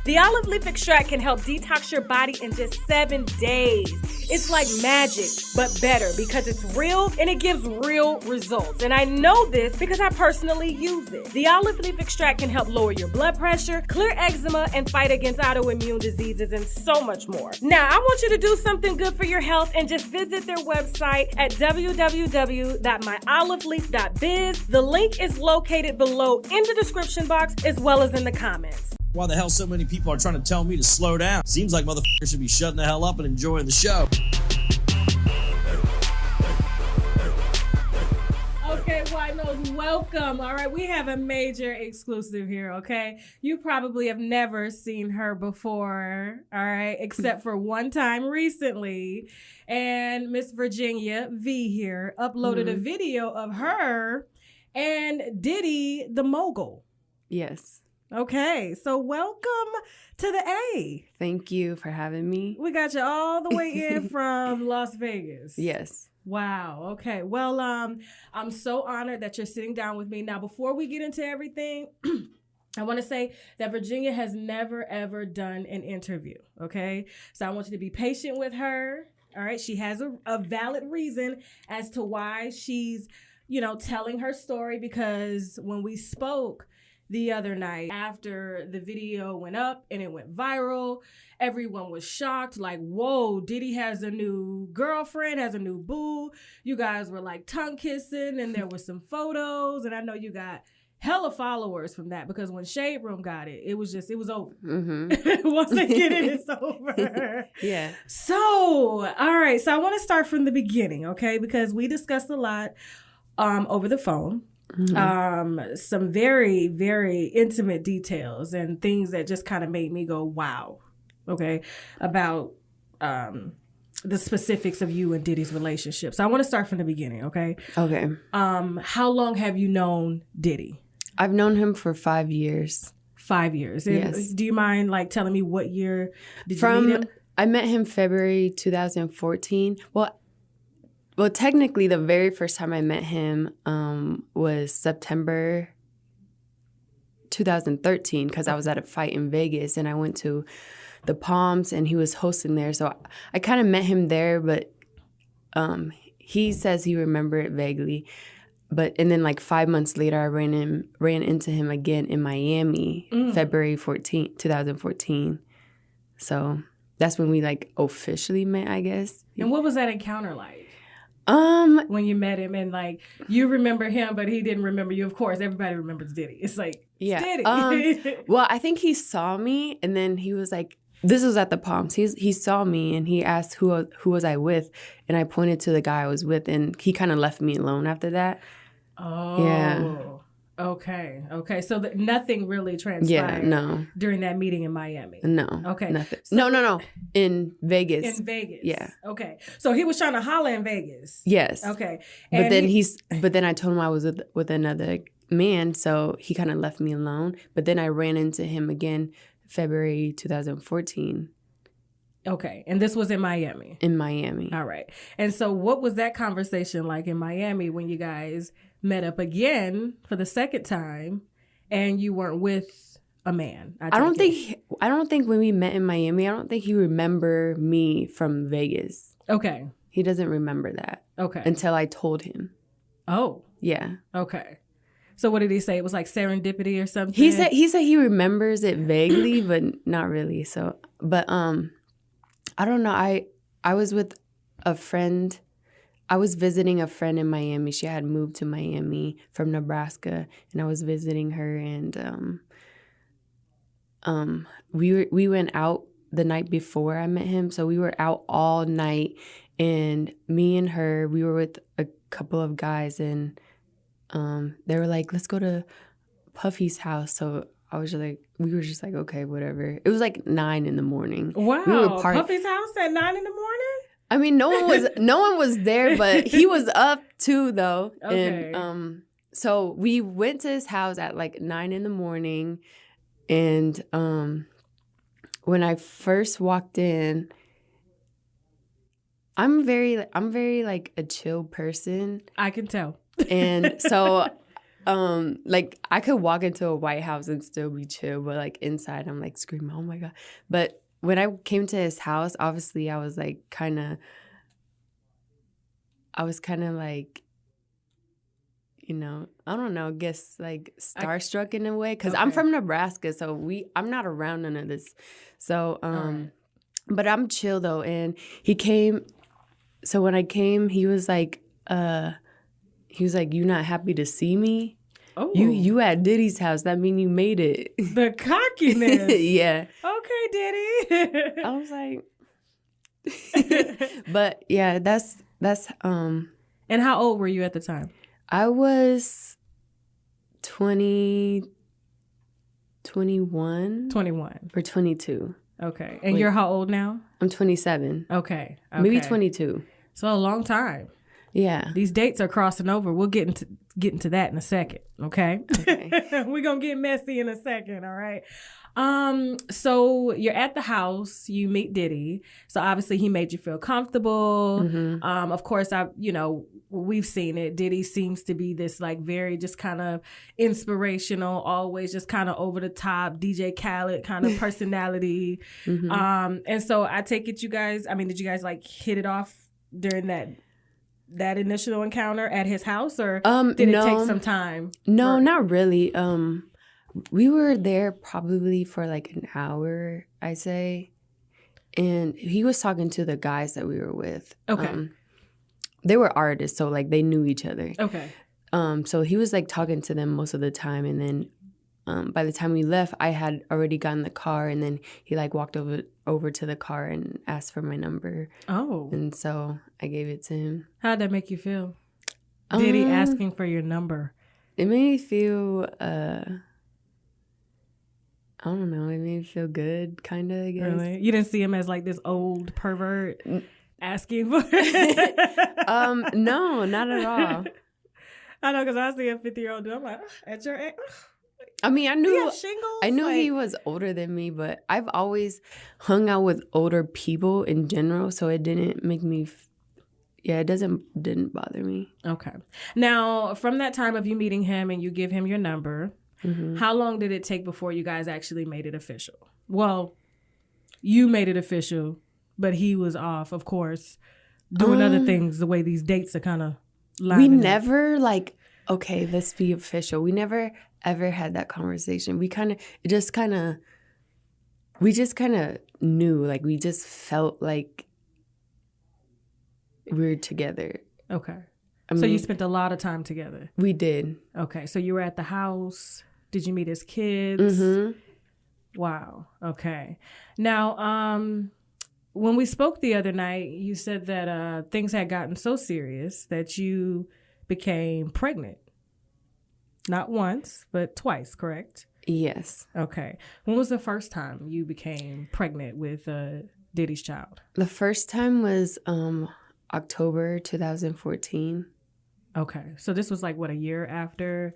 The olive leaf extract can help detox your body in just 7 days. It's like magic, but better because it's real and it gives real results. And I know this because I personally use it. The olive leaf extract can help lower your blood pressure, clear eczema, and fight against autoimmune diseases and so much more. Now, I want you to do something good for your health and just visit their website at www.myoliveleaf.biz. The link is located below in the description box as well as in the comments. Why the hell so many people are trying to tell me to slow down? Seems like motherfuckers should be shutting the hell up and enjoying the show. Okay, winos, welcome. All right, we have a major exclusive here, okay? You probably have never seen her before, all right, except for one time recently. And Miss Virginia V here uploaded a video of her and Diddy the mogul. Yes. Okay, so welcome to the A. Thank you for having me. We got you all the way in from Las Vegas. Yes. Wow. Okay. Well, I'm so honored that you're sitting down with me. Now, before we get into everything, I want to say that Virginia has never, ever done an interview. Okay. So I want you to be patient with her. All right. She has a valid reason as to why she's, telling her story, because when we spoke the other night after the video went up and it went viral, everyone was shocked, like, whoa, Diddy has a new girlfriend, has a new boo. You guys were like tongue kissing and there were some photos, and I know you got hella followers from that, because when Shade Room got it, it was over. Mm-hmm. Once they get it, it's over. Yeah. So, all right, so I want to start from the beginning, okay, because we discussed a lot over the phone. Mm-hmm. Some very, very intimate details and things that just kind of made me go, wow, okay, about the specifics of you and Diddy's relationship. So I want to start from the beginning, okay? Okay. How long have you known Diddy? I've known him for 5 years. 5 years. Yes. Do you mind telling me what year did you meet him? I met him February 2014. Well, technically, the very first time I met him was September 2013, because I was at a fight in Vegas and I went to the Palms and he was hosting there. So I kind of met him there, but he says he remembered it vaguely. And then 5 months later, I ran into him again in Miami, February 2014. So that's when we officially met, I guess. And what was that encounter like? When you met him and you remember him, but he didn't remember you. Of course, everybody remembers Diddy. It's Diddy. Well, I think he saw me and then he was like, this was at the Palms. He saw me and he asked who was I with, and I pointed to the guy I was with, and he kind of left me alone after that. Oh. Yeah. Okay. So nothing really transpired during that meeting in Miami? No. Okay. Nothing. So, no. In Vegas. In Vegas. Yeah. Okay. So he was trying to holler in Vegas. Yes. Okay. And but then I told him I was with another man, so he kind of left me alone. But then I ran into him again February 2014. Okay. And this was in Miami? In Miami. All right. And so what was that conversation like in Miami when you guys met up again for the second time and you weren't with a man? I don't think when we met in Miami, I don't think he remember me from Vegas. Okay. He doesn't remember that. Okay. Until I told him. Oh. Yeah. Okay. So what did he say? It was like serendipity or something? He said he remembers it vaguely, but not really. So, but I don't know. I was with a friend. I was visiting a friend in Miami. She had moved to Miami from Nebraska, and I was visiting her. And we went out the night before I met him, so we were out all night. And me and her, we were with a couple of guys, and they were like, "Let's go to Puffy's house." So we were just like, okay, whatever. It was 9 a.m. Wow. We were Puffy's house at 9 a.m? I mean, no one was there, but he was up too, though. Okay. And so we went to his house at 9 a.m. And when I first walked in, I'm very a chill person. I can tell. And so Like I could walk into a White House and still be chill, but like inside I'm like screaming, oh my God. But when I came to his house, obviously I was like kind of like, you know, I don't know, I guess like starstruck in a way, because I'm from Nebraska, so I'm not around none of this. So but I'm chill though. And he came, so when I came, he was like, you not happy to see me? Oh, you at Diddy's house, that mean you made it. The cockiness. Yeah. Okay, Diddy. I was like but yeah, that's And how old were you at the time? I was 21 or 22. Okay. And you're how old now? I'm 27. Okay. Maybe 22. So a long time. Yeah. These dates are crossing over. We'll get into that in a second, okay? We're going to get messy in a second, all right? So you're at the house, you meet Diddy. So obviously he made you feel comfortable. Mm-hmm. Of course, we've seen it. Diddy seems to be this like very just kind of inspirational, always just kind of over the top, DJ Khaled kind of personality. Mm-hmm. And so I take it did you guys like hit it off during that initial encounter at his house, or did it take some time? No, not really. We were there probably for like an hour, I say. And he was talking to the guys that we were with. Okay. They were artists, so like they knew each other. Okay. So he was like talking to them most of the time. And then by the time we left, I had already gotten the car. And then he like walked over to the car and asked for my number. Oh. And so I gave it to him. How'd that make you feel? Diddy asking for your number? It made me feel... I don't know. It made me feel good, kind of, I guess. Really? You didn't see him as like this old pervert asking for no, not at all. I know, because I see a 50-year-old dude. I'm like, at your age? I mean, I knew like... he was older than me, but I've always hung out with older people in general, so it didn't make me... it didn't bother me. Okay. Now, from that time of you meeting him and you give him your number... Mm-hmm. How long did it take before you guys actually made it official? Well, you made it official, but he was off, of course, doing other things, the way these dates are kind of lining We up. never okay, let's be official. We never ever had that conversation. We just kind of knew, like we just felt like we were together. Okay. So you spent a lot of time together. We did. Okay. So you were at the house. Did you meet his kids? Mm-hmm. Wow. Okay. Now, when we spoke the other night, you said that things had gotten so serious that you became pregnant. Not once, but twice, correct? Yes. Okay. When was the first time you became pregnant with Diddy's child? The first time was October 2014. Okay. So this was like, what, a year after?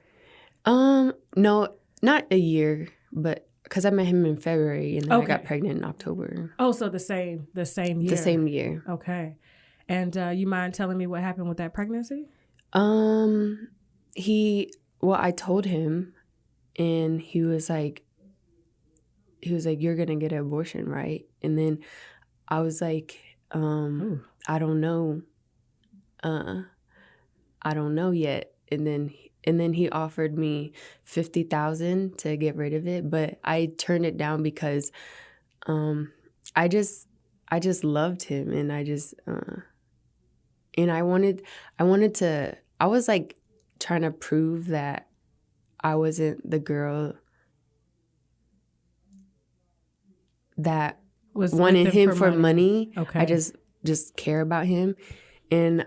No, not a year, but because I met him in February and then I got pregnant in October. Oh, so the same year. The same year. Okay. And you mind telling me what happened with that pregnancy? I told him, and he was like, you're gonna get an abortion, right? And then I was like, I don't know. I don't know yet. And then he offered me $50,000 to get rid of it, but I turned it down because I just loved him, and I just and I wanted to. I was like trying to prove that I wasn't the girl that was wanted him for money. Okay. I just care about him, and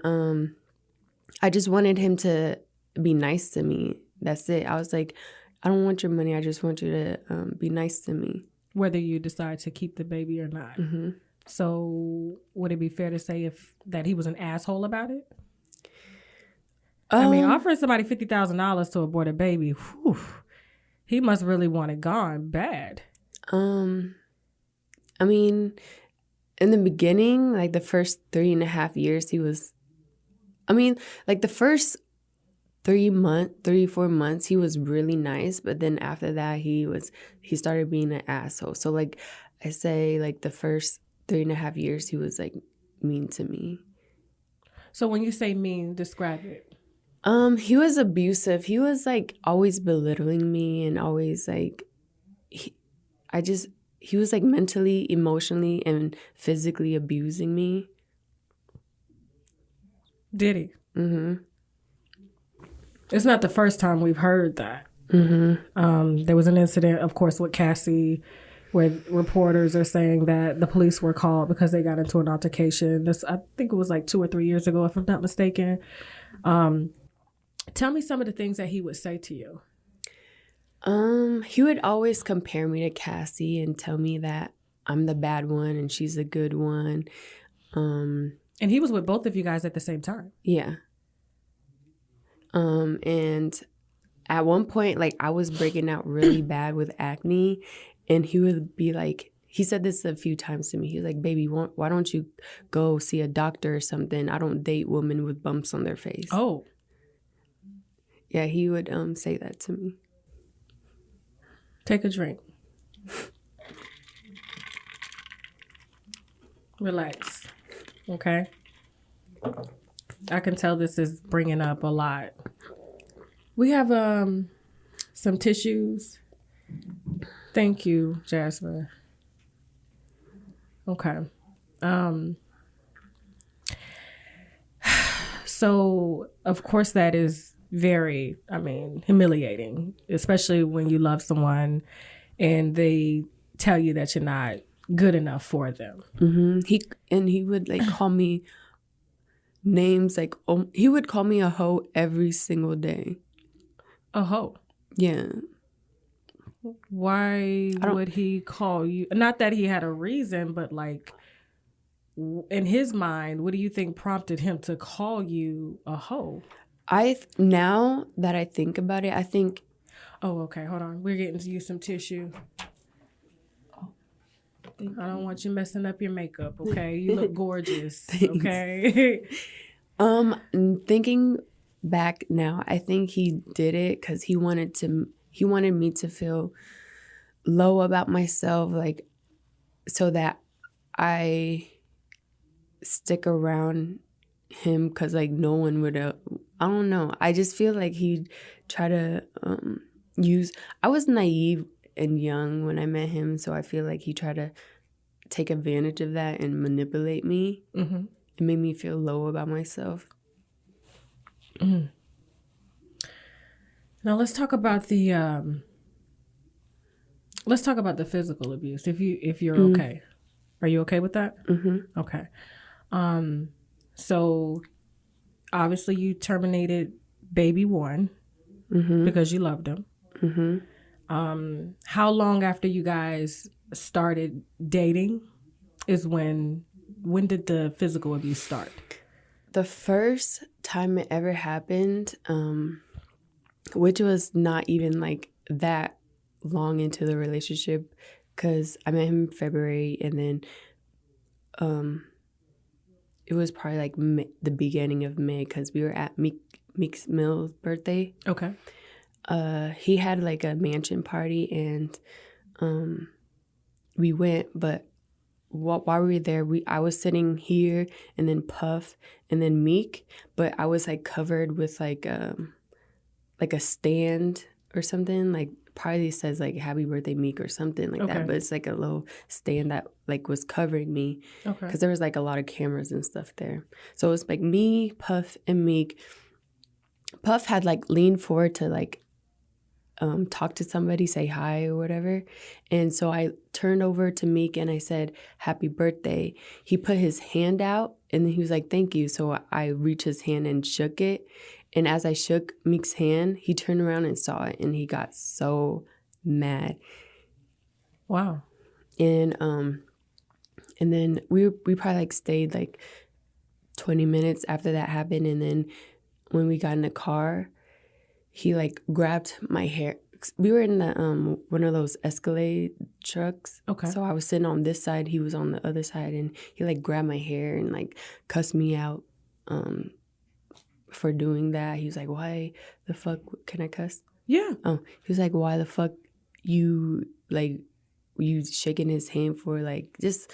I just wanted him to be nice to me. That's it. I was like, I don't want your money. I just want you to be nice to me. Whether you decide to keep the baby or not. Mm-hmm. So would it be fair to say that he was an asshole about it? I mean, offering somebody $50,000 to abort a baby, whew, he must really want it gone bad. I mean, in the beginning, like the first 3.5 years, he was... I mean, like the first 3, 4 months, he was really nice. But then after that, he started being an asshole. So like I say, like the first 3.5 years, he was like mean to me. So when you say mean, describe it. He was abusive. He was like always belittling me and always like, he was like mentally, emotionally, and physically abusing me. Diddy. Mm-hmm. It's not the first time we've heard that. Mm-hmm. There was an incident, of course, with Cassie, where reporters are saying that the police were called because they got into an altercation. I think it was like 2 or 3 years ago, if I'm not mistaken. Tell me some of the things that he would say to you. He would always compare me to Cassie and tell me that I'm the bad one and she's the good one. And he was with both of you guys at the same time. Yeah. And at one point, like I was breaking out really bad with acne, and he would be like, he said this a few times to me. He was like, baby, why don't you go see a doctor or something? I don't date women with bumps on their face. Oh. Yeah, he would say that to me. Take a drink. Relax. Okay? I can tell this is bringing up a lot. We have some tissues. Thank you, Jasmine. Okay. So, of course, that is very, humiliating, especially when you love someone and they tell you that you're not good enough for them. Mm-hmm. He would like call me names like, he would call me a hoe every single day. A hoe? Yeah. Why would he call you? Not that he had a reason, but like in his mind, what do you think prompted him to call you a hoe? Now that I think about it, I think... Oh, okay. Hold on. We're getting to use some tissue. I don't want you messing up your makeup, okay? You look gorgeous, okay? Thinking back now, I think he did it because he wanted me to feel low about myself, like, so that I stick around him, because like no one would I don't know, I just feel like he'd try to I was naive and young when I met him, so I feel like he tried to take advantage of that and manipulate me. Mm-hmm. It made me feel low about myself. Mm. Now let's talk about the physical abuse. If you're okay, are you okay with that? Mm-hmm. Okay. So obviously you terminated baby one because you loved him. Mm-hmm. How long after you guys started dating is when did the physical abuse start? The first time it ever happened, which was not even like that long into the relationship, because I met him in February, and then it was probably like the beginning of May, because we were at Meek's Mill's birthday. Okay. He had like a mansion party, and we went, but while we were there, I was sitting here, and then Puff, and then Meek, but I was like covered with like a stand or something, like probably says like happy birthday Meek or something like that, but it's like a little stand that like was covering me, because there was like a lot of cameras and stuff there. So it was like me, Puff, and Meek. Puff had like leaned forward to like talk to somebody, say hi or whatever, and so I turned over to Meek and I said happy birthday. He put his hand out and then he was like thank you, so I reached his hand and shook it. And as I shook Meek's hand, he turned around and saw it, and he got so mad. Wow. And then we probably like stayed like 20 minutes after that happened, and then when we got in the car, he like grabbed my hair. We were in the one of those Escalade trucks. Okay. So I was sitting on this side, he was on the other side, and he like grabbed my hair and like cussed me out. for doing that. He was like, why the fuck, can I cuss? Yeah. Oh, he was like, why the fuck you shaking his hand for, like, just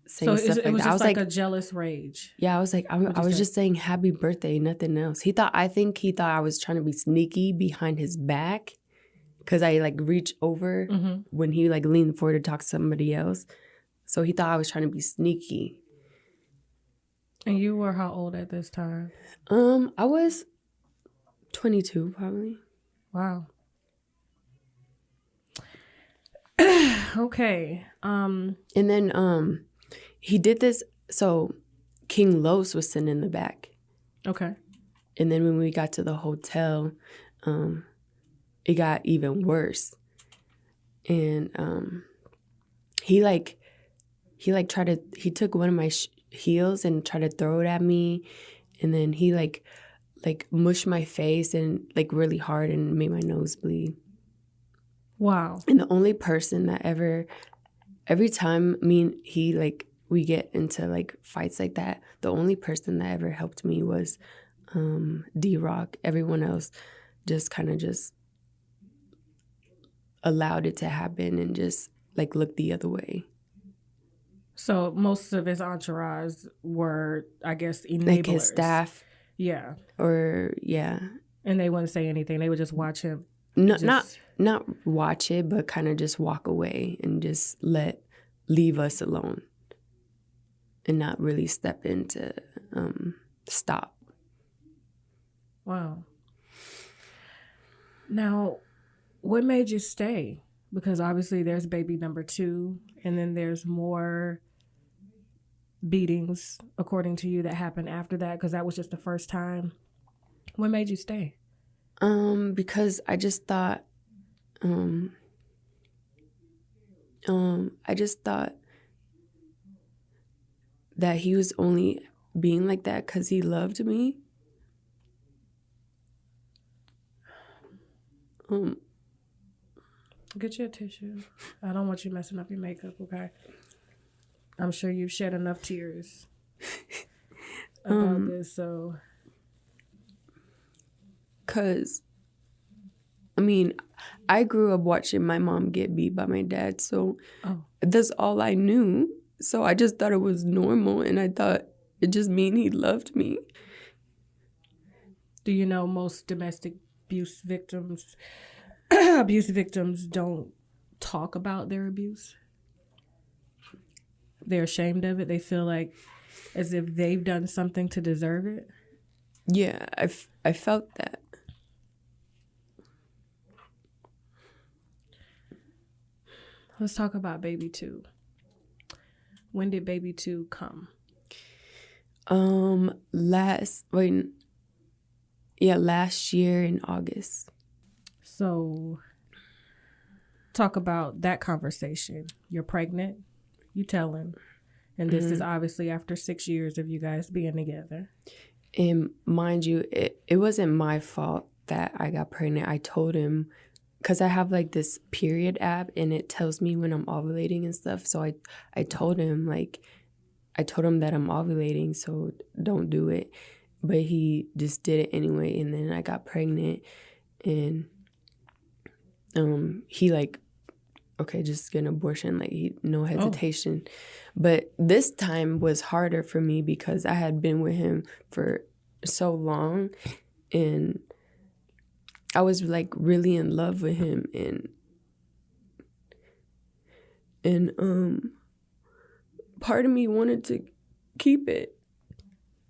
saying stuff like it was that. I just was like like a jealous rage. yeah, I was like, I was just saying happy birthday, nothing else. I think he thought I was trying to be sneaky behind his back because I like reached over when he like leaned forward to talk to somebody else. So he thought I was trying to be sneaky. And you were how old at this time? I was 22 probably. Wow. Okay. And then he did this, so King Los was sitting in the back. Okay. And then when we got to the hotel, it got even worse. And he took one of my heels and tried to throw it at me, and then he like mushed my face and like really hard and made my nose bleed. Wow. And the only person that every time me and he like we get into like fights like that, the only person that ever helped me was D-Rock. Everyone else just kind of just allowed it to happen and just like looked the other way. So most of his entourage were, I guess, enablers. Like his staff. Yeah. Or yeah. And they wouldn't say anything. They would just watch him. No, not watch it, but kind of just walk away and just leave us alone and not really step in to stop. Wow. Now, what made you stay? Because obviously there's baby number 2, and then there's more beatings, according to you, that happened after that, because that was just the first time. What made you stay? Because I just thought, that he was only being like that because he loved me. Get your tissue. I don't want you messing up your makeup, okay? I'm sure you've shed enough tears about this, so. Because, I mean, I grew up watching my mom get beat by my dad, so that's all I knew. So I just thought it was normal, and I thought it just mean he loved me. Do you know most domestic abuse victims don't talk about their abuse? They're ashamed of it. They feel like as if they've done something to deserve it. Yeah, I felt that. Let's talk about baby 2. When did baby 2 come? Last year in August. So talk about that conversation. You're pregnant. You tell him. And this is obviously after 6 years of you guys being together. And mind you, it wasn't my fault that I got pregnant. I told him, because I have like this period app and it tells me when I'm ovulating and stuff. So I told him that I'm ovulating, so don't do it. But he just did it anyway, and then I got pregnant, and he like, okay, just get an abortion, like no hesitation. But this time was harder for me because I had been with him for so long, and I was like really in love with him, and part of me wanted to keep it,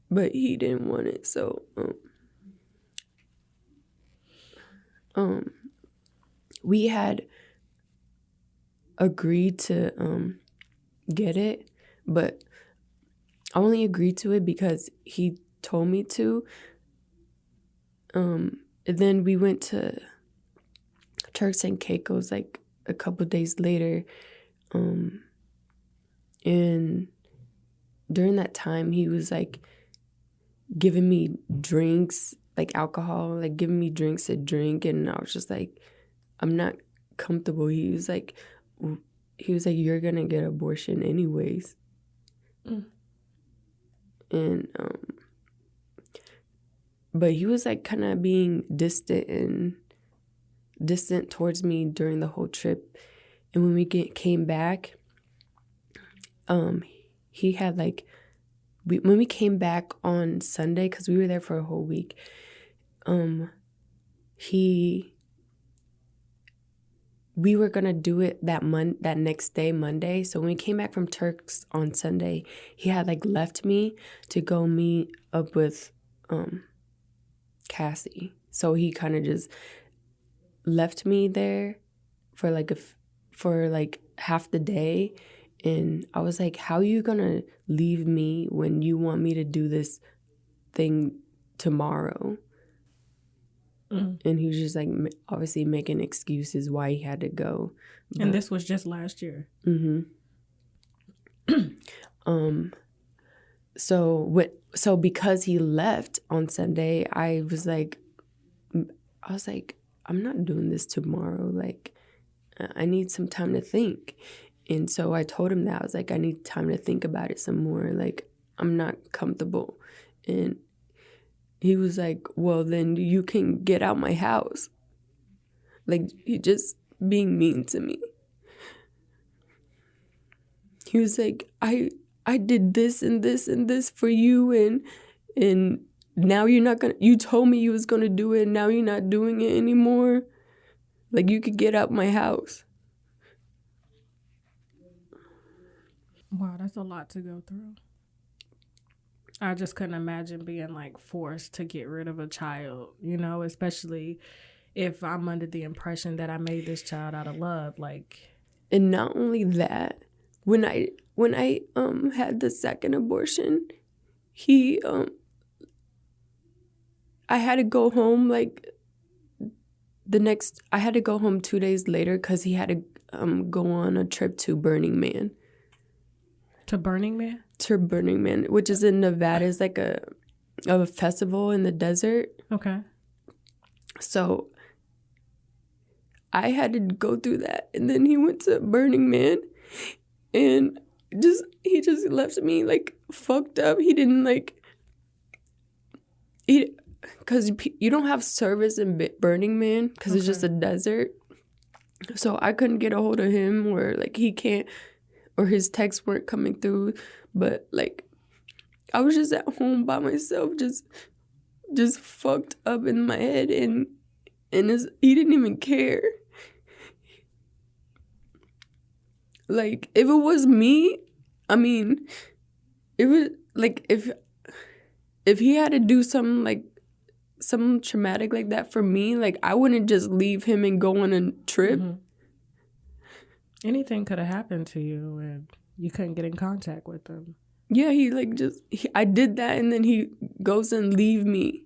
but he didn't want it. So we had agreed to get it, but I only agreed to it because he told me to. And then we went to Turks and Caicos like a couple days later. And during that time, he was like giving me drinks, like alcohol, like giving me drinks to drink. And I was just like, I'm not comfortable. He was like, you're going to get an abortion anyways. And but he was like kind of being distant towards me during the whole trip. And when we came back, he had like, when we came back on Sunday, because we were there for a whole week, we were gonna do it that next day, Monday. So when we came back from Turks on Sunday, he had like left me to go meet up with Cassie. So he kind of just left me there for like half the day. And I was like, how are you gonna leave me when you want me to do this thing tomorrow? And he was just like obviously making excuses why he had to go. And this was just last year. So because he left on Sunday, I was like, I'm not doing this tomorrow. Like, I need some time to think. And so I told him that. I was like, I need time to think about it some more. Like, I'm not comfortable. And he was like, well, then you can get out my house. Like, he just being mean to me. He was like, I did this and this and this for you, and now you're not gonna, you told me you was gonna do it, and now you're not doing it anymore. Like, you could get out my house. Wow, that's a lot to go through. I just couldn't imagine being like forced to get rid of a child, you know, especially if I'm under the impression that I made this child out of love. Like, and not only that, when I had the second abortion, I had to go home I had to go home 2 days later because he had to go on a trip to Burning Man. To Burning Man? To Burning Man, which is in Nevada. It's like a festival in the desert. Okay. So I had to go through that. And then he went to Burning Man and he just left me like fucked up. He didn't because you don't have service in Burning Man because it's just a desert. So I couldn't get a hold of him, or like he can't, or his texts weren't coming through. But like I was just at home by myself, just fucked up in my head, and he didn't even care. Like, if it was me, I mean, it was like if he had to do something traumatic like that for me, like I wouldn't just leave him and go on a trip. Mm-hmm. Anything could have happened to you and you couldn't get in contact with him. Yeah, I did that, and then he goes and leave me.